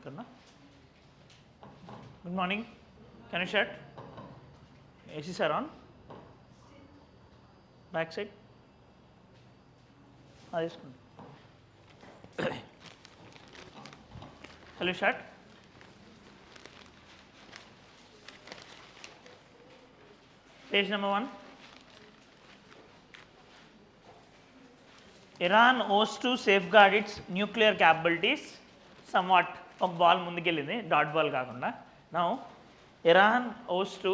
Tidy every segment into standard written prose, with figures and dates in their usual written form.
Good morning. Can you start? ACs are on. Back side. Shall we start? Page number 1. Iran owes to safeguard its nuclear capabilities somewhat. ఒక ball ముందుకెళ్ళింది dot ball కాకుండా. Now Iran owes to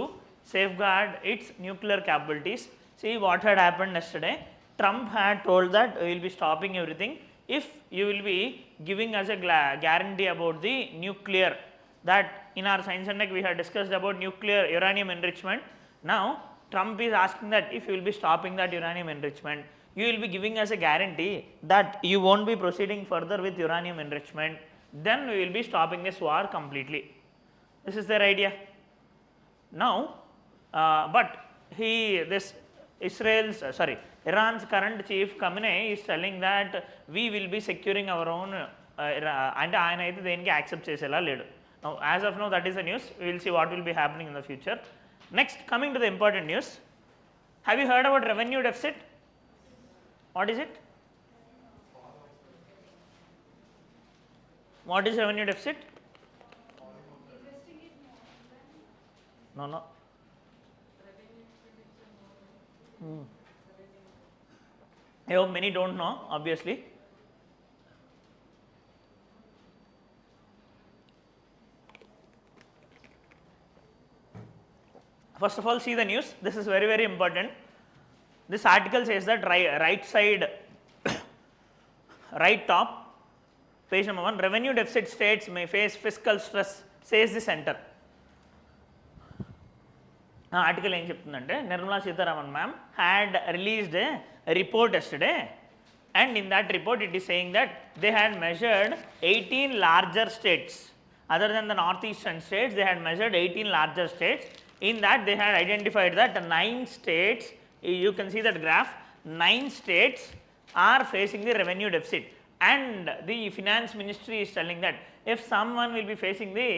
safeguard its nuclear capabilities. See what had happened yesterday. Trump had told that we will be stopping everything if you will be giving us a guarantee about the nuclear. That in our science and tech we had discussed about nuclear uranium enrichment. Now Trump is asking that if you will be stopping that uranium enrichment, you will be giving us a guarantee that you won't be proceeding further with uranium enrichment, then we will be stopping this war completely. This is their idea. Now, but Iran's current chief Khamenei is telling that we will be securing our own and ఆయన అయితే దేనికి accept చేసేలా లేడు. Now, as of now, that is the news. We will see what will be happening in the future. Next, coming to the important news. Have you heard about revenue deficit? What is it? What is revenue deficit? No. I hope many don't know, obviously. First of all, see the news. This is very, very important. This article says that right side, right top, page number 1, revenue deficit states may face fiscal stress, says the center. Article em cheptundante Nirmala Sitharaman ma'am had released a report yesterday, and in that report it is saying that they had measured 18 larger states. Other than the northeastern states, they had measured 18 larger states. In that they had identified that 9 states, you can see that graph, 9 states are facing the revenue deficit, and the finance ministry is telling that if someone will be facing the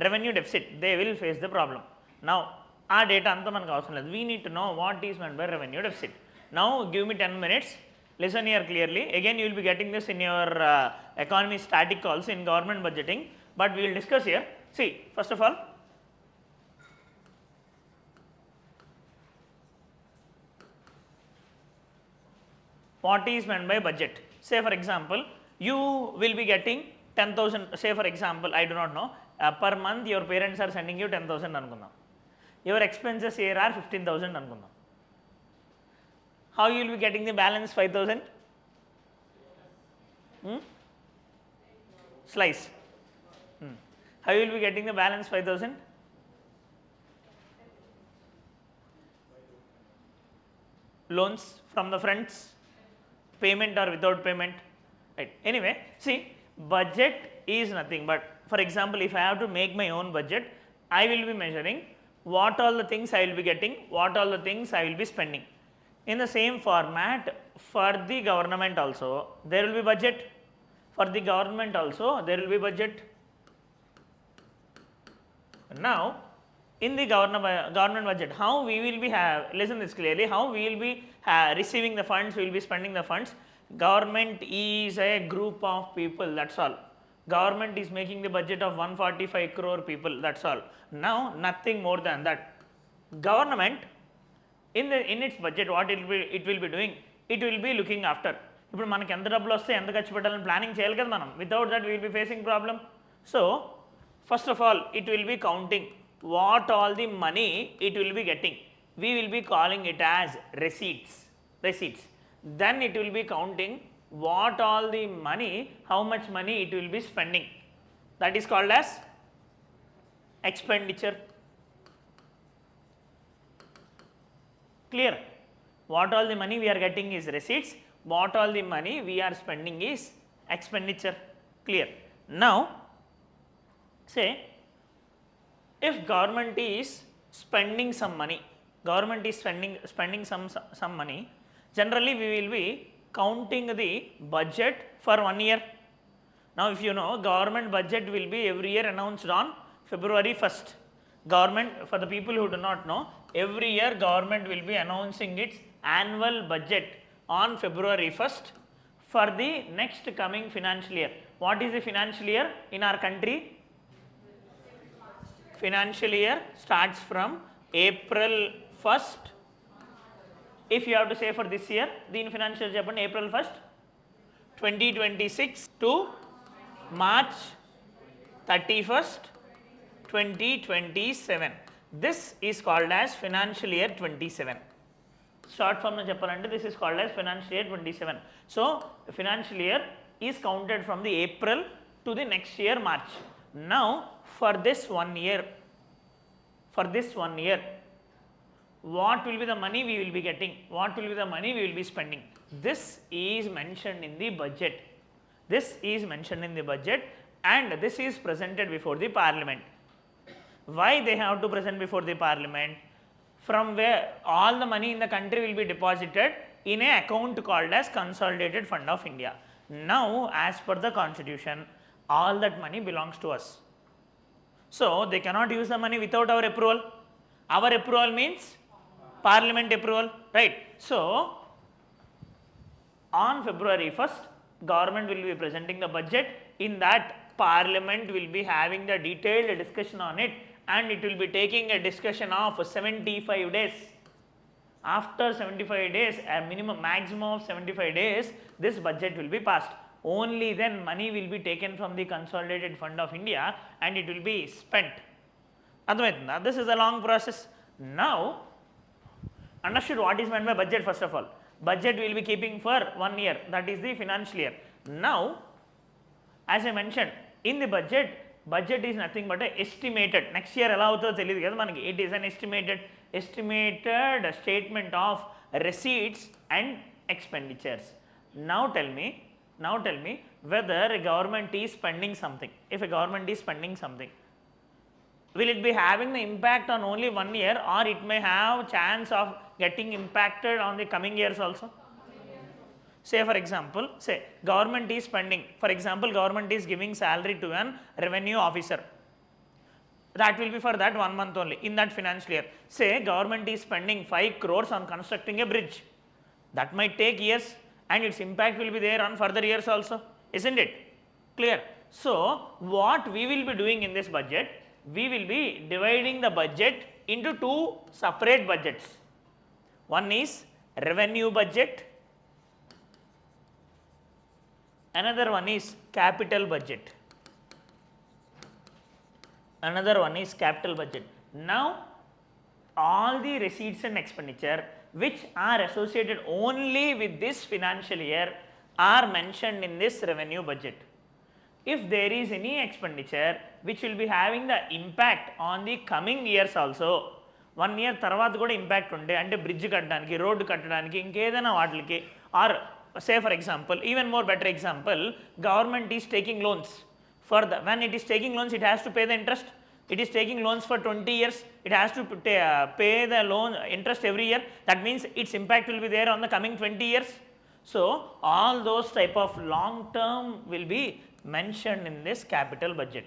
revenue deficit, they will face the problem. Now, our data anta manaku avasaram ledhu. We need to know what is meant by revenue deficit. Now, give me 10 minutes. Listen here clearly. Again, you will be getting this in your economy static also in government budgeting, but we will discuss here. See, first of all, what is meant by budget? Say for example, you will be getting 10,000, say for example, I do not know, per month your parents are sending you 10,000 anukundam. Your expenses here are 15,000 anukundam. How you will be getting the balance 5,000? Slice. How you will be getting the balance 5,000? Loans from the friends, payment or without payment, right? Anyway, see, budget is nothing but, for example, if I have to make my own budget, I will be measuring what all the things I will be getting, what all the things I will be spending. In the same format, for the government also there will be budget. For the government also there will be budget. Now, in the government budget, how we will be listen this clearly, how we will be receiving the funds, we will be spending the funds. Government is a group of people, that's all. Government is making the budget of 145 crore people, that's all. Now, nothing more than that. Government in its budget, what it will be doing, it will be looking after. ఇప్పుడు మనకి ఎంత డబ్బులు వస్తే ఎంత ఖర్చు పెట్టాలని planning చేయాలి కదా మనం. Without that we will be facing problem. So first of all it will be counting what all the money it will be getting. We will be calling it as receipts. Then it will be counting what all the money, how much money it will be spending. That is called as expenditure. Clear? What all the money we are getting is receipts, what all the money we are spending is expenditure. Clear? Now, say if government is spending some money, some money, generally we will be counting the budget for 1 year. Now if you know, government budget will be every year announced on February 1st. Government, for the people who do not know, every year government will be announcing its annual budget on February 1st for the next coming financial year. What is the financial year in our country? Financial year starts from April 1st. If you have to say for this year, the financial year happened April 1st, 2026 to March 31st, 2027. This is called as financial year 27. Short form cheppalante, this is called as financial year 27. So financial year is counted from the April to the next year March. Now for this 1 year, what will be the money we will be getting? What will be the money we will be spending? This is mentioned in the budget. This is mentioned in the budget and this is presented before the parliament. Why they have to present before the parliament? From where all the money in the country will be deposited in an account called as Consolidated Fund of India. Now as per the constitution, all that money belongs to us. So they cannot use the money without our approval. Our approval means parliament approval, right? So on February 1st, government will be presenting the budget. In that, parliament will be having the detailed discussion on it and it will be taking a discussion of 75 days. After 75 days, a maximum of 75 days, this budget will be passed. Only then money will be taken from the Consolidated Fund of India and it will be spent. Now this is a long process. Now, understood what is meant by budget first of all. Budget will be keeping for 1 year, that is the financial year. Now, as I mentioned, in the budget is nothing but a estimated. Next year it is an estimated statement of receipts and expenditures. Now tell me whether a government is spending something. If a government is spending something, will it be having the impact on only 1 year or it may have chance of getting impacted on the coming years also? Say for example, government is spending, for example, government is giving salary to an revenue officer. That will be for that 1 month only in that financial year. Say government is spending 5 crores on constructing a bridge. That might take years and its impact will be there on further years also, isn't it? Clear? So what we will be doing in this budget, we will be dividing the budget into 2 separate budgets. One is revenue budget, another one is capital budget. Another one is capital budget. Now, all the receipts and expenditure which are associated only with this financial year are mentioned in this revenue budget. If there is any expenditure which will be having the impact on the coming years also, 1 year tarvata kuda impact unde ante bridge kattadaniki, road kattadaniki, inkedana vaatiki, or say for example, even more better example, government is taking loans. For the, when it is taking loans, it has to pay the interest. It is taking loans for 20 years, it has to pay the loan interest every year. That means its impact will be there on the coming 20 years. So all those type of long term will be mentioned in this capital budget.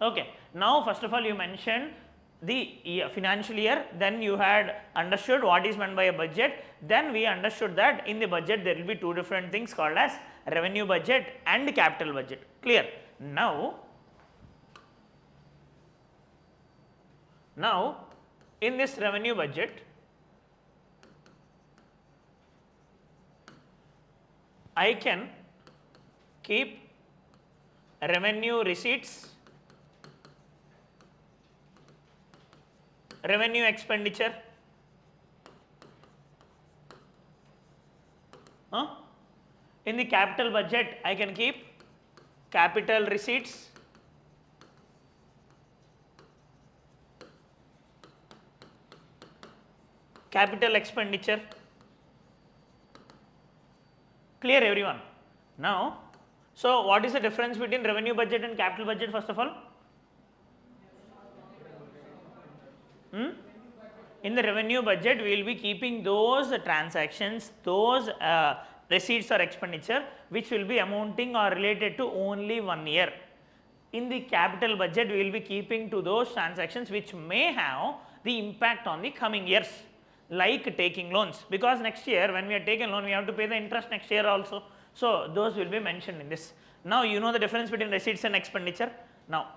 Okay. Now first of all you mentioned the financial year, then you had understood what is meant by a budget, then we understood that in the budget there will be 2 different things called as revenue budget and capital budget. Clear? Now in this revenue budget, I can keep revenue receipts, revenue expenditure, in the capital budget I can keep capital receipts, capital expenditure. Clear everyone? Now, so what is the difference between revenue budget and capital budget first of all? In the revenue budget, we will be keeping those transactions, those receipts or expenditure which will be amounting or related to only 1 year. In the capital budget, we will be keeping to those transactions which may have the impact on the coming years, like taking loans, because next year when we are taking loan, we have to pay the interest next year also. So those will be mentioned in this. Now you know the difference between receipts and expenditure. Now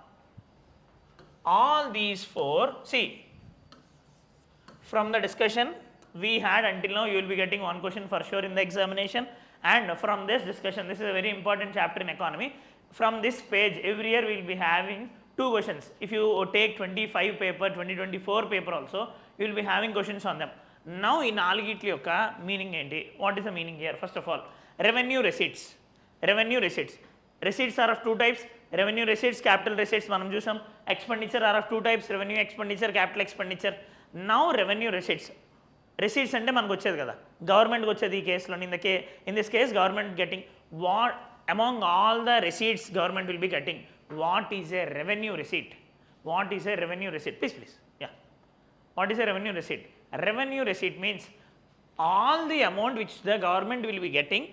all these four, see, from the discussion we had until now, you will be getting one question for sure in the examination, and from this discussion, this is a very important chapter in economy. From this page, every year we will be having 2 questions. If you take 25 paper, 2024 paper also, you will be having questions on them. Now in algitli yokka meaning enti? What is the meaning here? First of all, revenue receipts. Revenue receipts. Receipts are of 2 types. Revenue receipts, capital receipts manam chusam. Expenditure are of 2 types, revenue expenditure, capital expenditure. Now revenue receipts. Receipts ante manaku vachedi kada, government ku vachedi ee case lo. In this case, government getting what among all the receipts government will be getting. What is a revenue receipt? What is a revenue receipt? Please. Yeah. What is a revenue receipt? A revenue receipt means all the amount which the government will be getting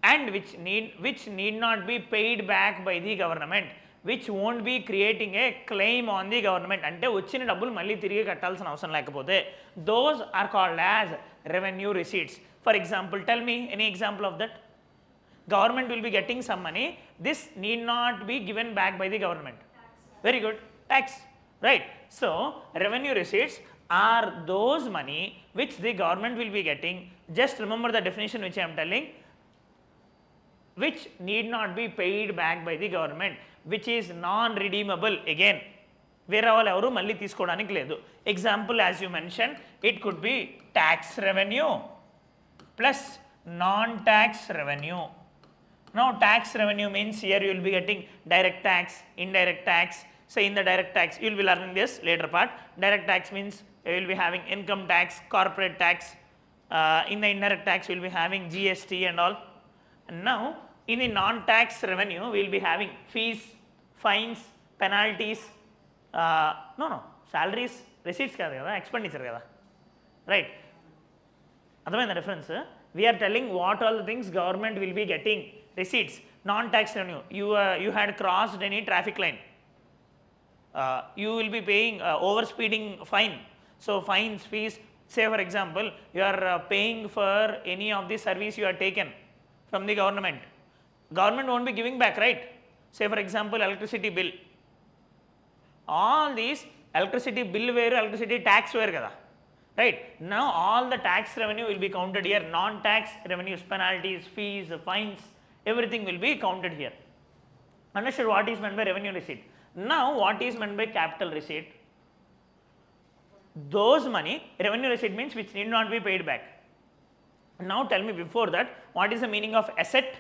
and which need not be paid back by the government, which won't be creating a claim on the government. Ante vachina double malli tirige kattalsina avasaram lekapothe, those are called as revenue receipts. For example, tell me any example of that. Government will be getting some money, this need not be given back by the government. Very good. Tax, right? So revenue receipts are those money which the government will be getting. Just remember the definition which I am telling, which need not be paid back by the government, which is non-redeemable. Again, వేరే వాళ్ళు ఎవరు మళ్ళీ తీసుకోవడానికి లేదు. Example, as you mentioned, it could be tax revenue plus non-tax revenue. Now tax revenue means here you will be getting direct tax, indirect tax. So in the direct tax, you will be learning this later part. Direct tax means you will be having income tax, corporate tax. In the indirect tax, you will be having GST and all. And now in the non-tax revenue, we will be having fees, fines, penalties. Salaries, receipts kada kada, expenditure kada, right? Adhamayina difference. We are telling what all the things government will be getting. Receipts, non-tax revenue. You had crossed any traffic line, you will be paying overspeeding fine. So fines, fees. Say for example, you are paying for any of the service you are taken from the government. Government won't be giving back, right? Say for example, electricity bill. All these electricity bill where electricity tax where kada, right? Now all the tax revenue will be counted here. Non-tax revenues, penalties, fees, fines, everything will be counted here. Understood what is meant by revenue receipt? Now what is meant by capital receipt? Those money, revenue receipt means which need not be paid back. Now tell me before that, what is the meaning of asset?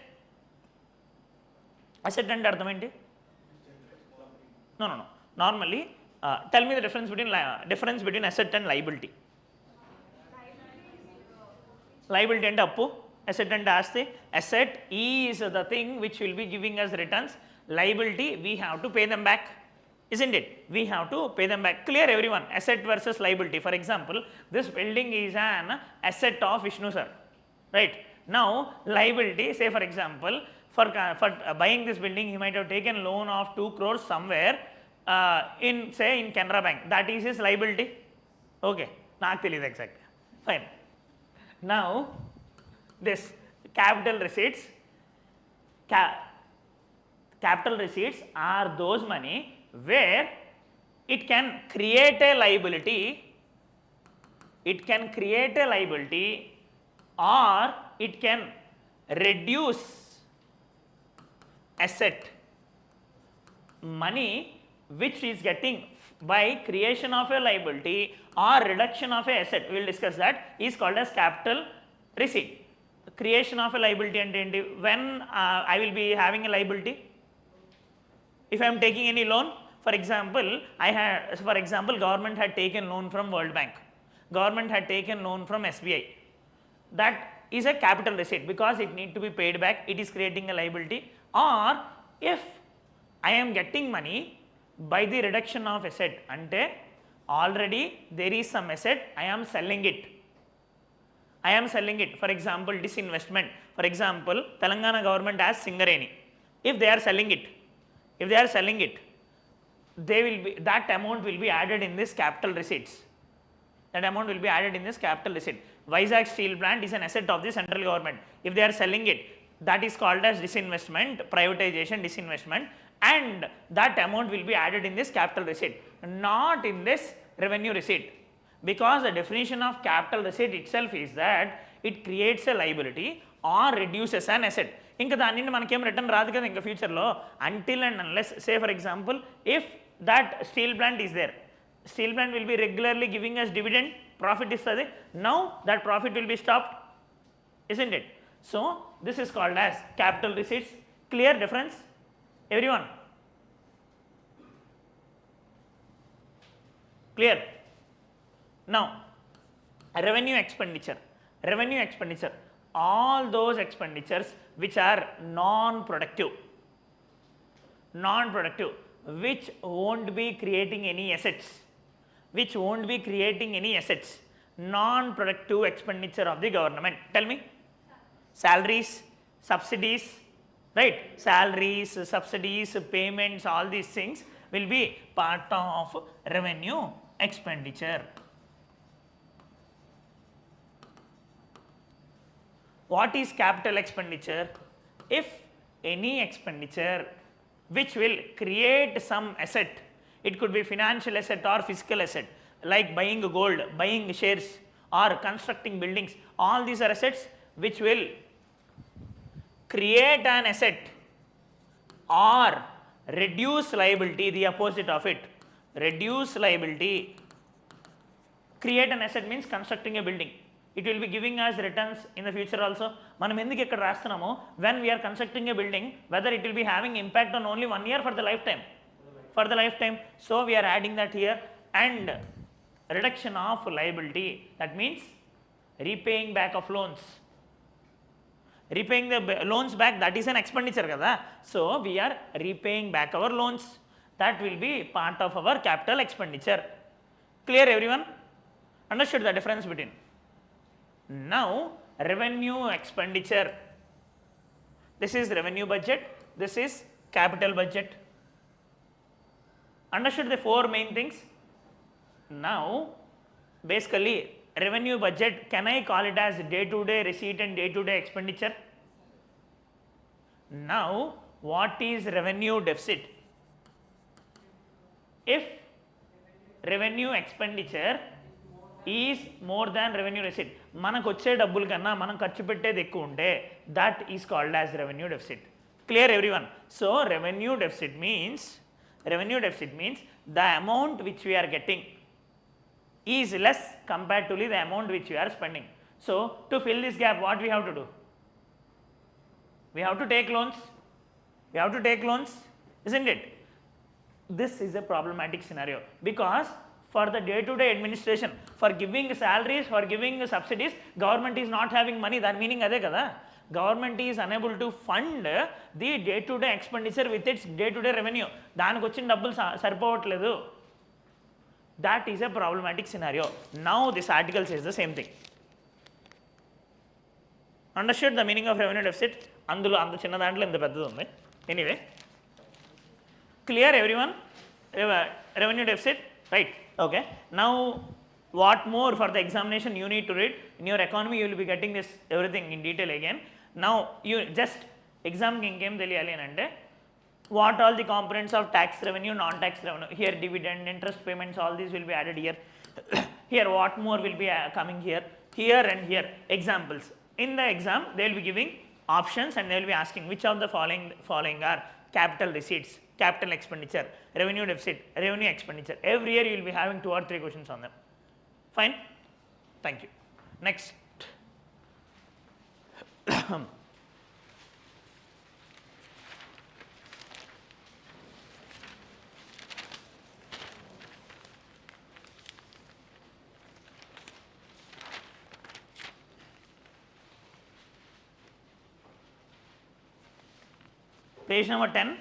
Asset and artham enti? No. Normally, tell me the difference between asset and liability. Liability and appu, asset and asti. Asset is the thing which will be giving us returns. Liability, we have to pay them back, isn't it? We have to pay them back. Clear everyone? Asset versus liability. For example, this building is an asset of Vishnu sir, right? Now liability, say for example, for buying this building, he might have taken loan of 2 crores somewhere in Canara Bank. That is his liability. Okay, not exactly. Fine. Now this capital receipts. Capital receipts are those money where it can create a liability. It can create a liability or it can reduce asset. Money which is getting by creation of a liability or reduction of a asset, we will discuss that, is called as capital receipt. Creation of a liability and when I will be having a liability, if I am taking any loan, for example, government had taken loan from World Bank, government had taken loan from SBI. That is a capital receipt because it need to be paid back, it is creating a liability. Or if I am getting money by the reduction of asset, ante already there is some asset, I am selling it. I am selling it. For example, disinvestment. For example, Telangana government has Singareni. If they are selling it, they will be, that amount will be added in this capital receipts. That amount will be added in this capital receipt. Vizag steel plant is an asset of the central government. If they are selling it, that is called as disinvestment, privatization, disinvestment, and that amount will be added in this capital receipt, not in this revenue receipt. Because the definition of capital receipt itself is that it creates a liability or reduces an asset. ఇంకా దాని నుండి మనకేం return రాదు కదా ఇంకా ఫ్యూచర్లో, until and unless say for example if that steel plant is there, steel plant will be regularly giving us dividend, profit is there, now that profit will be stopped, isn't it? So this is called as capital receipts. Clear difference everyone? Clear? Now revenue expenditure, all those expenditures which are non-productive, which won't be creating any assets, non-productive expenditure of the government. Tell me. Salaries, subsidies, right? Salaries, subsidies, payments, all these things will be part of revenue expenditure. What is capital expenditure? If any expenditure which will create some asset, it could be financial asset or physical asset, like buying gold, buying shares or constructing buildings, all these are assets which will create an asset or reduce liability, the opposite of it, reduce liability. Create an asset means constructing a building, it will be giving us returns in the future also. మనం ఎందుకు ఇక్కడ రాస్తున్నామో, when we are constructing a building, whether it will be having impact on only 1 year for the lifetime, so we are adding that here. And reduction of liability, that means repaying back of loans, repaying the loans back, that is an expenditure kada, so we are repaying back our loans, that will be part of our capital expenditure. Clear everyone? Understood the difference between? Now revenue expenditure, this is revenue budget, this is capital budget. Understood the four main things? Now basically revenue budget, can I call it as day to day receipt and day to day expenditure? Now what is revenue deficit? If revenue expenditure is more than revenue receipt, మనకు వచ్చే డబ్బుల కన్నా మనం ఖర్చు పెట్టేది ఎక్కువ ఉంటే, that is called as revenue deficit. Clear everyone? So revenue deficit means the amount which we are getting is less comparatively the amount which we are spending. So to fill this gap, what we have to do? We have to take loans, isn't it? This is a problematic scenario, because for the day-to-day administration, for giving salaries, for giving subsidies, government is not having money. That meaning ade kada, government is unable to fund the day-to-day expenditure with its day-to-day revenue. దానికి వచ్చిన డబ్బులు సరిపోవట్లేదు. That is a problematic scenario. Now this article says the same thing. Understood the meaning of revenue deficit? అందులో అంత చిన్న దాంట్లో ఇంత పెద్దది ఉంది. Anyway, clear everyone? Revenue deficit, right? Okay. Now what more for the examination you need to read? In your economy you will be getting this everything in detail again. Now you just exam ki inkem teliyali ante, what all the components of tax revenue, non-tax revenue, here dividend, interest payments, all these will be added here. Here what more will be coming here and here, examples. In the exam they will be giving options and they will be asking which of the following are capital receipts, capital expenditure, revenue deficit, revenue expenditure. Every year you will be having 2 or 3 questions on them. Fine? Thank you. Next. Page number 10.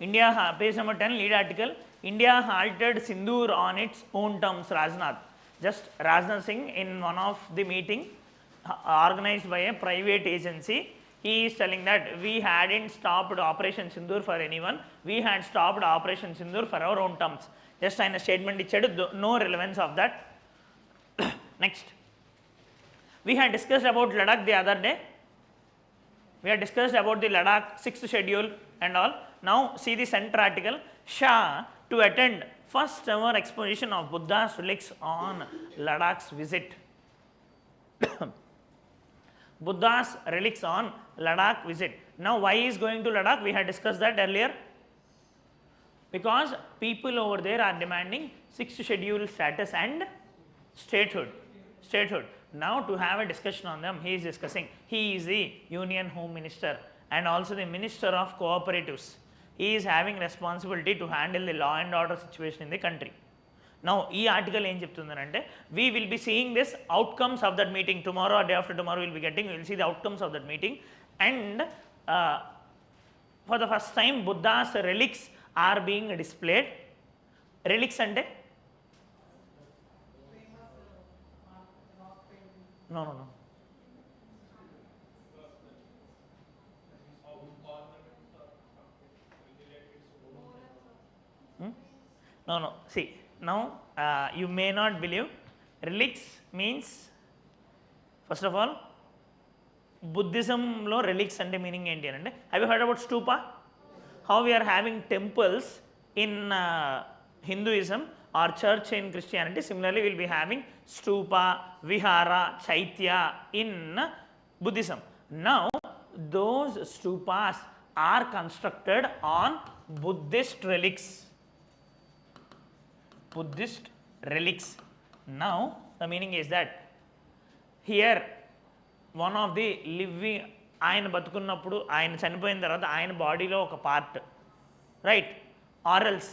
India, page number 10, lead article, India halted Sindoor on its own terms, Rajnath. Just Rajnath Singh in one of the meeting organized by a private agency, he is telling that we hadn't stopped Operation Sindoor for anyone, we had stopped Operation Sindoor for our own terms. Just in a statement, no relevance of that. Next, we had discussed about Ladakh the other day. We had discussed about the Ladakh 6th schedule and all. Now see the center article, Shah to attend first ever exposition of Buddha's relics on Ladakh's visit. Buddha's relics on Ladakh visit. Now why he is going to Ladakh? We had discussed that earlier. Because people over there are demanding 6th schedule status and statehood. Now to have a discussion on them, he is discussing. He is the Union Home Minister and also the Minister of Cooperatives. He is having responsibility to handle the law and order situation in the country. Now, this article we will be seeing this outcomes of that meeting tomorrow or day after tomorrow. We will see the outcomes of that meeting, and for the first time Buddha's relics are being displayed. Relics ante no. No. See, now you may not believe. Relics means, first of all, Buddhism lo relics ante meaning enti ante. Have you heard about stupa? How we are having temples in Hinduism or church in Christianity, similarly we will be having stupa, vihara, chaitya in Buddhism. Now those stupas are constructed on Buddhist relics. Now the meaning is that here one of the living, ఆయన బతుకున్నప్పుడు ఆయన చనిపోయిన తర్వాత ఆయన బాడీలో ఒక part, right, or else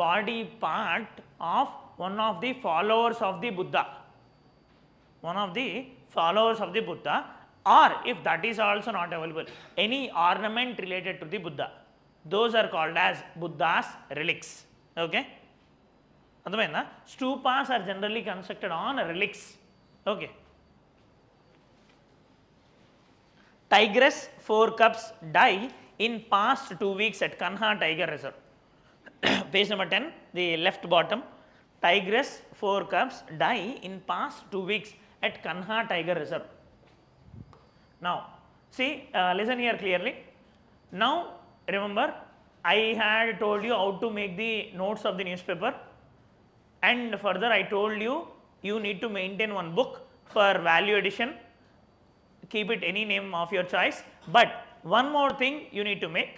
body part of one of the followers of the Buddha, or if that is also not available, any ornament related to the Buddha, those are called as Buddha's relics. Okay, అర్థమైందా? Stupas are generally constructed on relics. Okay. Tigress 4 cubs die in past 2 weeks at Kanha Tiger Reserve. Page number 10, the left bottom. Tigress 4 cubs die in past 2 weeks at Kanha Tiger Reserve. Now, see, listen here clearly. Now, remember, I had told you how to make the notes of the newspaper, and further I told you, you need to maintain one book for value addition. Keep it any name of your choice, but one more thing you need to make.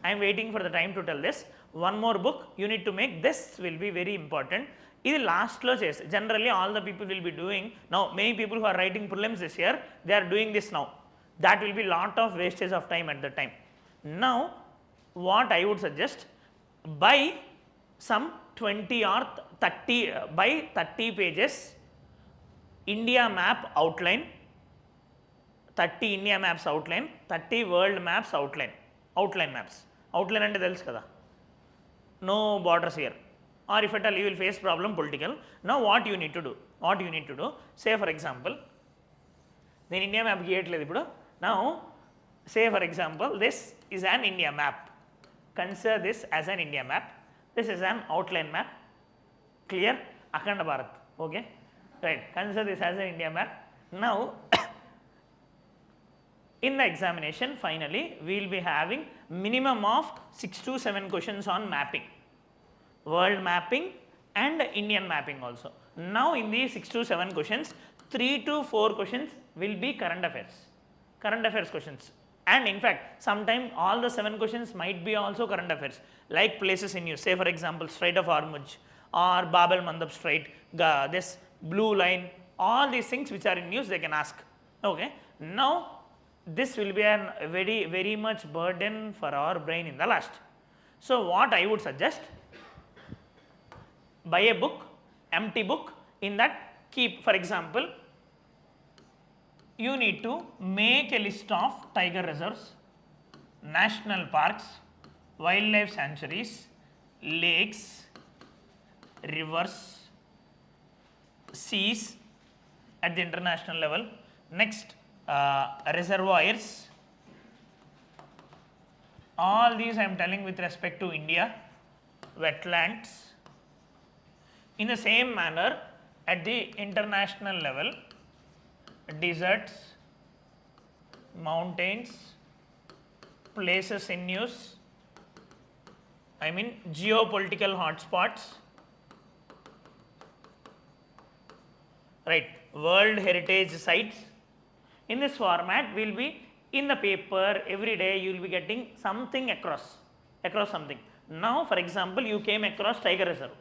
I am waiting for the time to tell this. One more book you need to make. This will be very important. This last lo chese. Generally all the people will be doing now. Many people who are writing prelims this year, they are doing this now. That will be lot of wastage of time at the time. Now what I would suggest, by some 20 or 30 by 30 pages India map outline, 30 India maps outline, 30 world maps outline. Outline maps. Outline ante telusu kada. No borders here. Or if at all you will face problem political. Now what you need to do? Say for example, then India map giyatledu ippudu. Now say for example, this is an India map. Consider this as an India map. This is an outline map. Clear? Akhanda Bharat. Okay? Right. Consider this as an India map. Now in the examination, finally, we will be having minimum of 6 to 7 questions on mapping, world mapping and Indian mapping also. Now in these 6 to 7 questions, 3 to 4 questions will be current affairs questions. And in fact, sometimes all the 7 questions might be also current affairs, like places in news. Say for example, Strait of Hormuz or Bab el Mandab Strait, this blue line, all these things which are in news they can ask. Okay. Now this will be a very much burden for our brain in the last. So what I would suggest, buy a book, empty book, in that keep, for example, you need to make a list of tiger reserves, national parks, wildlife sanctuaries, lakes, rivers, seas at the international level. Next, reservoirs. All these I am telling with respect to India. Wetlands. In the same manner, at the international level, deserts, mountains, places in news, I mean geopolitical hotspots, right, world heritage sites. In this format, we will be in the paper every day, you will be getting something across something. Now, for example, you came across tiger reserve.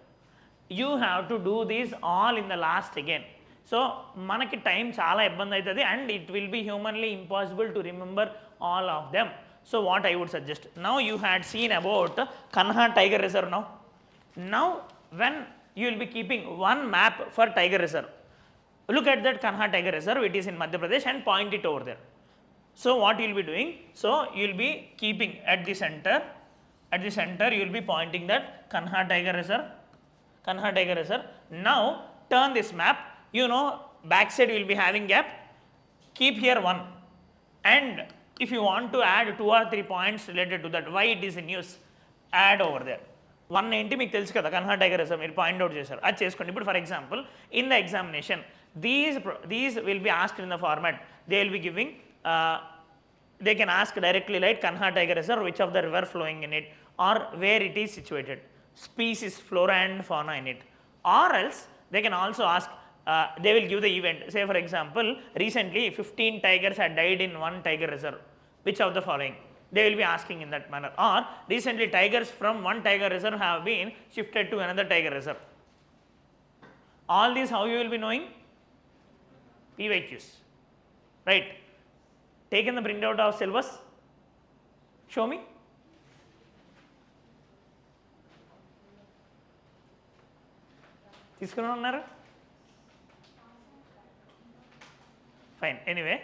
You have to do these all in the last again. So, manaki time chala ibbandi aitadi and it will be humanly impossible to remember all of them. So, what I would suggest, now you had seen about Kanha tiger reserve now. Now, when you will be keeping one map for tiger reserve, look at that Kanha tiger reserve, it is in Madhya Pradesh, and point it over there. So, what you will be doing? So, you will be keeping at the center you will be pointing that Kanha tiger reserve, Kanha tiger reserve. Now, turn this map, you know backside you will be having gap, keep here 1, and if you want to add 2 or 3 points related to that, why it is in use, add over there. 1 ఏంటి మీకు తెలుసు కదా Kanha tiger reserve మీరు point out చేశారు, అది చేసుకోండి. ఇప్పుడు for example in the examination these will be asked in the format, they will be giving they can ask directly like Kanha tiger reserve, which of the river flowing in it or where it is situated, species, flora and fauna in it, or else they can also ask they will give the event. Say for example, recently 15 tigers had died in one tiger reserve, which of the following, they will be asking in that manner, or recently tigers from one tiger reserve have been shifted to another tiger reserve. All these how you will be knowing? PYQs, right? Taken the printout of syllabus, show me. తీసుకుని ఉన్నారు? Fine. Anyway,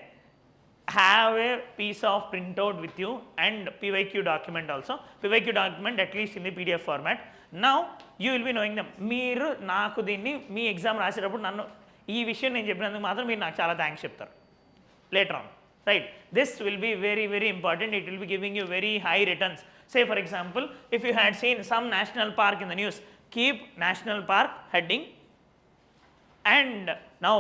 have a piece of printout with you and PYQ document also. PYQ document at least in the PDF format. Now you will be knowing them. మీరు నాకు దీన్ని మీ exam రాసేటప్పుడు నన్ను ఈ విషయం నేను చెప్పినందుకు మాత్రం మీరు నాకు చాలా థ్యాంక్స్ చెప్తారు later on, right? This will be very, very important. It will be giving you very high returns. Say for example, if you had seen some national park in the news, keep national park heading, and now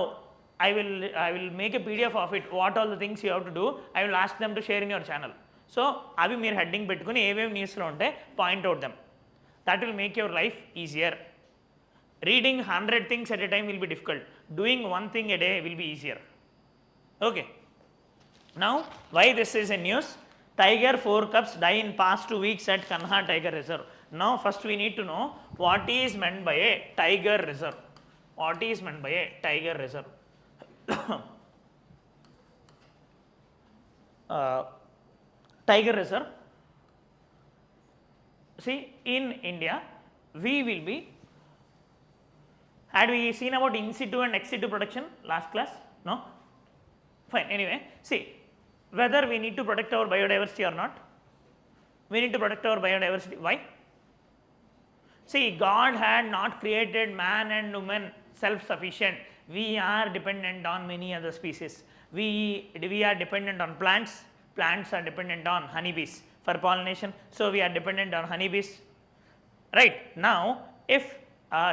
I will make a PDF of it, what all the things you have to do. I will ask them to share in your channel. So avi meer heading pettukoni ఏవేవి news lo unte point out them. That will make your life easier. Reading 100 things at a time will be difficult. Doing one thing a day will be easier. Okay. Now, why this is in news? Tiger 4 cubs die in past 2 weeks at Kanha tiger reserve. Now, first we need to know what is meant by a tiger reserve. What is meant by a tiger reserve? Tiger reserve. See, in India, we will be, had we seen about in situ and ex situ protection last class? No? Fine. Anyway, see, whether we need to protect our biodiversity or not, we need to protect our biodiversity. Why? See, God had not created man and woman self-sufficient. We are dependent on many other species. We are dependent on plants. Plants are dependent on honeybees for pollination. So we are dependent on honeybees. Right. Now, if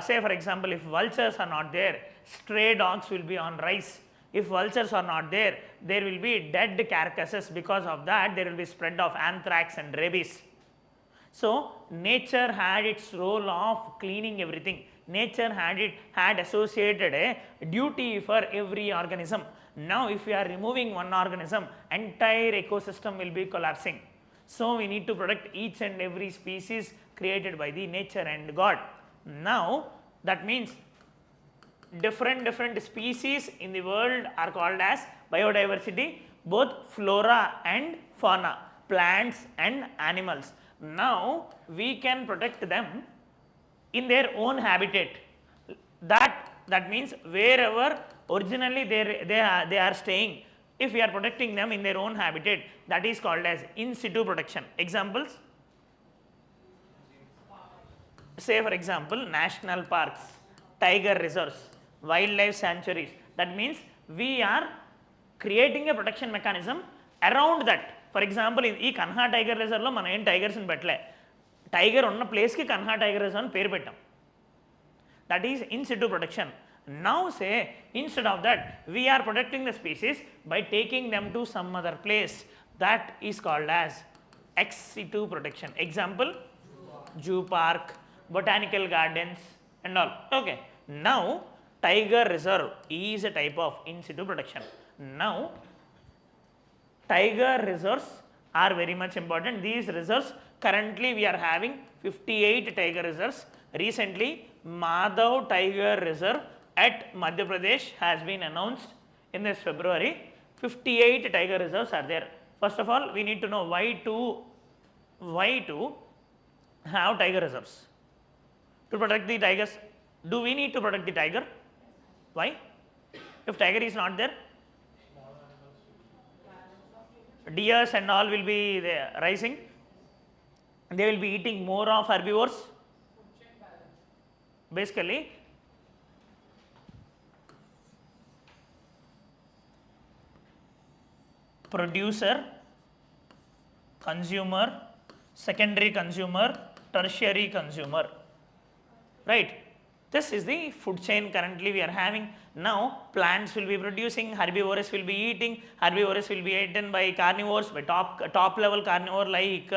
say for example, if vultures are not there, stray dogs will be on rice. If vultures are not there, there will be dead carcasses. Because of that, there will be spread of anthrax and rabies. So nature had its role of cleaning everything. Nature had associated a duty for every organism. Now if we are removing one organism, entire ecosystem will be collapsing. So we need to protect each and every species created by the nature and God. Now that means different species in the world are called as biodiversity, both flora and fauna, plants and animals. Now we can protect them in their own habitat. That means wherever originally they are staying, if we are protecting them in their own habitat, that is called as in situ protection. Examples: say for example national parks, tiger reserves, wildlife sanctuaries. That means we are creating a protection mechanism around that. For example, in ee Kanha tiger reserve lo మనం ఏం tigers ని పెట్టలే, tiger ఉన్న place కి Kanha tiger reserve అని పేరు పెట్టాం. That is in situ protection. Now say instead of that we are protecting the species by taking them to some other place. That is called as ex situ protection. Example, zoo park, botanical gardens and all. Okay. Now tiger reserve is a type of in situ protection. Now tiger reserves are very much important. These reserves, currently we are having 58 tiger reserves. Recently Madhav Tiger Reserve at Madhya Pradesh has been announced in this February. 58 tiger reserves are there. First of all, we need to know why to have tiger reserves. To protect the tigers. Do we need to protect the tiger? Why? If tiger is not there, deers and all will be there rising. They will be eating more of herbivores. Basically, producer, consumer, secondary consumer, tertiary consumer, right? This is the food chain currently we are having. Now plants will be producing, herbivores will be eating, herbivores will be eaten by carnivores, by top level carnivore like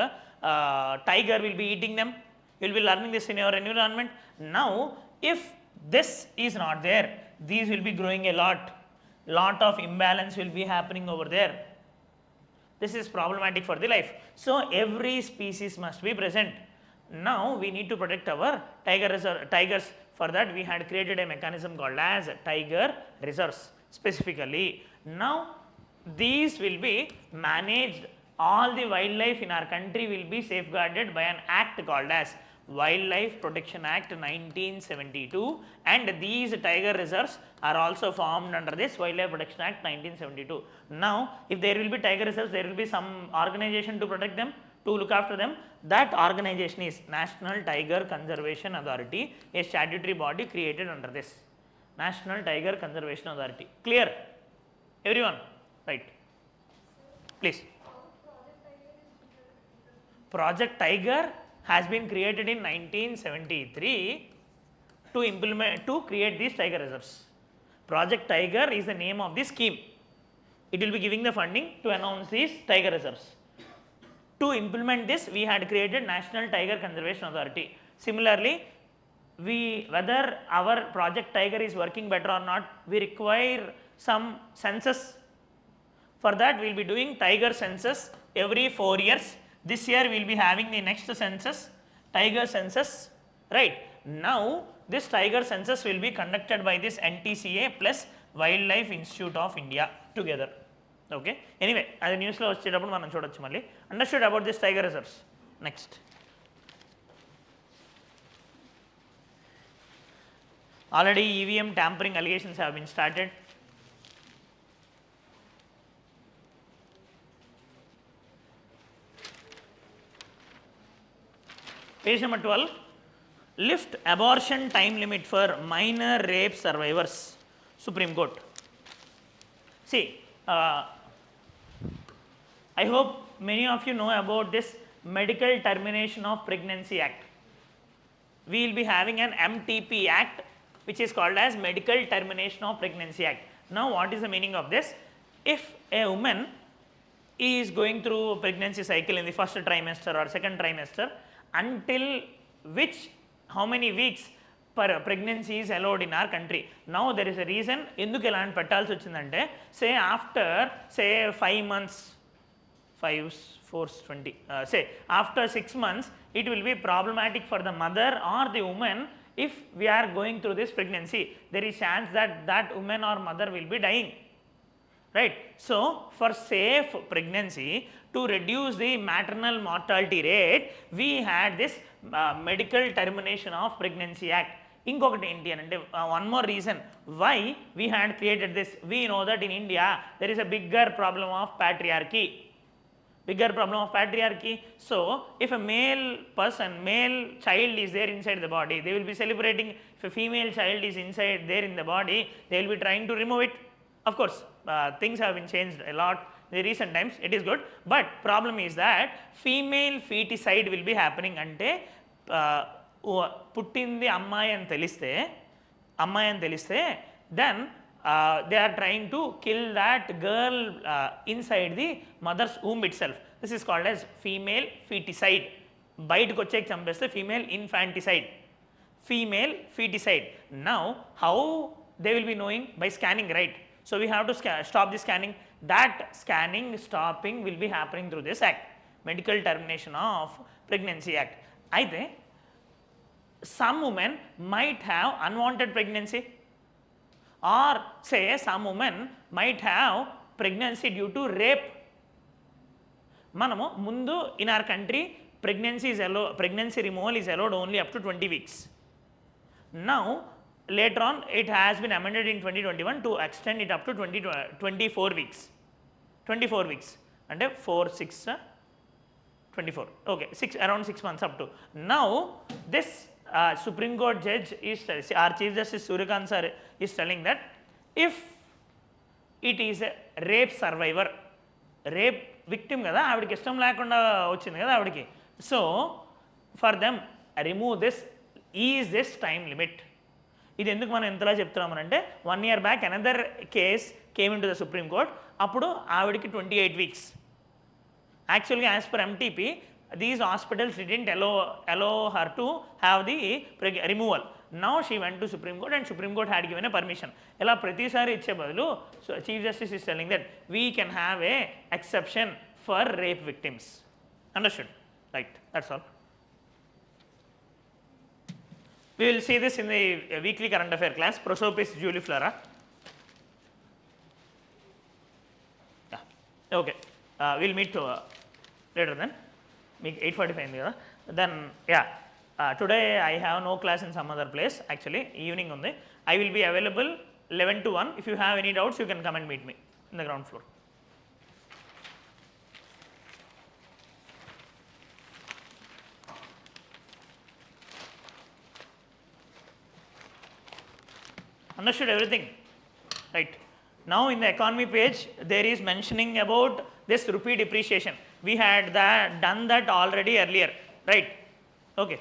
tiger will be eating them. You will be learning this in your environment. Now if this is not there, these will be growing a lot of imbalance will be happening over there. This is problematic for the life. So every species must be present. Now we need to protect our tigers. For that we had created a mechanism called as tiger reserves specifically. Now these will be managed, all the wildlife in our country will be safeguarded by an act called as Wildlife Protection Act 1972, and these tiger reserves are also formed under this Wildlife Protection Act 1972. Now if there will be tiger reserves, there will be some organization to protect them, to look after them. That organization is National Tiger Conservation Authority, a statutory body created under this National Tiger Conservation Authority. Clear everyone? Right, please. Project Tiger has been created in 1973 to create these tiger reserves. Project Tiger is the name of the scheme. It will be giving the funding to announce these tiger reserves. To implement this, we had created National Tiger Conservation Authority. Similarly, whether our Project Tiger is working better or not, we require some census. For that we will be doing tiger census every 4 years. This year we will be having the next census, tiger census, right? Now this tiger census will be conducted by this NTCA plus Wildlife Institute of India together. Okay. Anyway, as news lo vachetappudu manam chodochu malli. Understood about this tiger reserves. Next, already EVM tampering allegations have been started. Page number 12, lift abortion time limit for minor rape survivors, Supreme Court. See, I hope many of you know about this Medical Termination of Pregnancy Act. We will be having an MTP Act which is called as Medical Termination of Pregnancy Act. Now what is the meaning of this? If a woman is going through a pregnancy cycle in the first trimester or second trimester, until which how many weeks per pregnancy is allowed in our country. Now there is a reason enduku elanti pettalsi vachindante, say after say 5 months, 5 4 20 say after 6 months, it will be problematic for the mother or the woman. If we are going through this pregnancy, there is chance that that woman or mother will be dying, right? So for safe pregnancy, to reduce the maternal mortality rate, we had this Medical Termination of Pregnancy Act. Inkokati enti ante one more reason why we had created this. We know that in India there is a bigger problem of patriarchy, bigger problem of patriarchy. So if a male child is there inside the body, they will be celebrating. If a female child is inside there in the body, they will be trying to remove it. Of course, things have been changed a lot in the recent times, it is good, but problem is that female feticide will be happening. Ante పుట్టింది అమ్మాయి అని తెలిస్తే then they are trying to kill that girl inside the mother's womb itself. This is called as female feticide. బయటకు వచ్చేకి చంపేస్తే female infanticide, female feticide. Now how they will be knowing? By scanning, right? So we have to stop the scanning. That scanning stopping will be happening through this act, Medical Termination of Pregnancy Act. Aithe some women might have unwanted pregnancy, or say some women might have pregnancy due to rape. Manamu mundu in our country pregnancy removal is allowed only up to 20 weeks. Now later on it has been amended in 2021 to extend it up to 24 weeks. 24 weeks and 4 6 24, okay, around 6 months up to. Now this Supreme Court judge is, our Chief Justice Suryakant sir is telling that if it is a rape survivor, rape victim kada, avidiki ishtam lekunda ochindi kada avidiki, so for them remove this, ease this time limit. ఇది ఎందుకు మనం ఎంతలా చెప్తున్నామనంటే 1 year back another case came into the Supreme Court, అప్పుడు ఆవిడికి 28 weeks. Actually as per MTP these hospitals didn't allow her to have the removal. Now she went to Supreme Court and Supreme Court had given a permission. ఇలా ప్రతిసారి ఇచ్చే బదులు Chief Justice is telling that we can have a exception for rape victims. Understood? Right, that's all. We will see this in the weekly current affair class, Prosopis juliflora. Yeah. Okay, we'll meet later then. 8:45 అయింది కదా. Then yeah, today I have no class in some other place, actually evening ఉంది. I will be available 11 to 1. If you have any doubts you can come and meet me in the ground floor. Understood everything? Right. Now in the economy page there is mentioning about this rupee depreciation. We had done that already earlier, right? Okay.